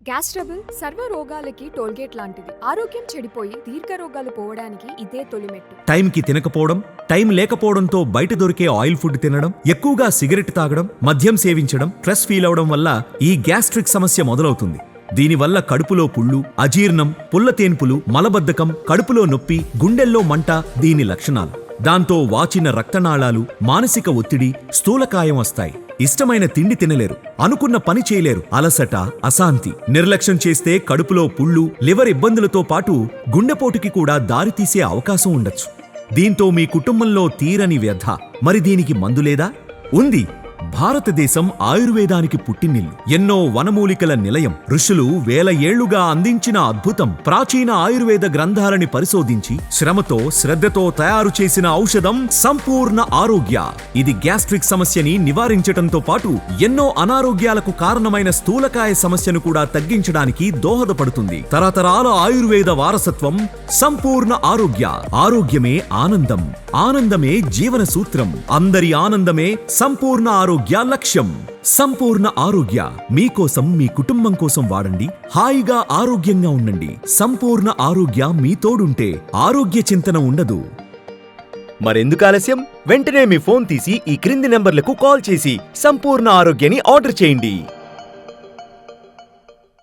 Gas trouble సర్వ రోగాలకి tollgate లాంటిది. ఆరోగ్యం చెడిపోయి దీర్ఘ రోగాలు పోవడానికి ఇదే తొలిమెట్టు. టైంకి తినకపోవడం, టైం లేకపోవడంతో బయట దొరికే ఆయిల్ ఫుడ్ తినడం, ఎక్కువగా సిగరెట్ తాగడం, మద్యం సేవించడం, స్ట్రెస్ ఫీల్ అవడం వల్ల ఈ గ్యాస్ట్రిక్ సమస్య మొదలవుతుంది. దీనివల్ల కడుపులో పుళ్ళు, అజీర్ణం, పుల్లతేన్పులు, మలబద్ధకం, కడుపులో నొప్పి, గుండెల్లో మంట దీని లక్షణాలు. దాంతో వాచిన రక్తనాళాలు, మానసిక ఒత్తిడి, స్థూలకాయం వస్తాయి. ఇష్టమైన తిండి తినలేరు, అనుకున్న పని చేయలేరు, అలసట, అశాంతి. నిర్లక్ష్యం చేస్తే కడుపులో పుళ్ళు, లివర్ ఇబ్బందులతో పాటు గుండెపోటుకి కూడా దారితీసే అవకాశం ఉండొచ్చు. దీంతో మీ కుటుంబంలో తీరని వ్యధ. మరి దీనికి మందు లేదా? ఉంది. భారతదేశం ఆయుర్వేదానికి పుట్టినిల్లు. ఎన్నో వనమూలికల నిలయం. ఋషులు వేల ఏళ్లుగా అందించిన అద్భుతం. ప్రాచీన ఆయుర్వేద గ్రంథాలని పరిశోధించి శ్రమతో, శ్రద్ధతో తయారు చేసిన ఔషధం సంపూర్ణ ఆరోగ్య. ఇది గ్యాస్ట్రిక్ సమస్యని నివారించటంతో పాటు ఎన్నో అనారోగ్యాలకు కారణమైన స్థూలకాయ సమస్యను కూడా తగ్గించడానికి దోహదపడుతుంది. తరతరాల ఆయుర్వేద వారసత్వం సంపూర్ణ ఆరోగ్య. ఆరోగ్యమే ఆనందం, ఆనందమే జీవన సూత్రం. అందరి ఆనందమే సంపూర్ణ ఆరోగ్య లక్ష్యం. సంపూర్ణ ఆరోగ్య మీకోసం, మీ కుటుంబం కోసం వాడండి. హాయిగా ఆరోగ్యంగా ఉండండి. సంపూర్ణ ఆరోగ్య మీ తోడుంటే ఆరోగ్య చింతన ఉండదు. మరెందుకు ఆలస్యం? వెంటనే మీ ఫోన్ తీసి ఈ క్రింది నెంబర్లకు కాల్ చేసి సంపూర్ణ ఆరోగ్యాన్ని ఆర్డర్ చేయండి.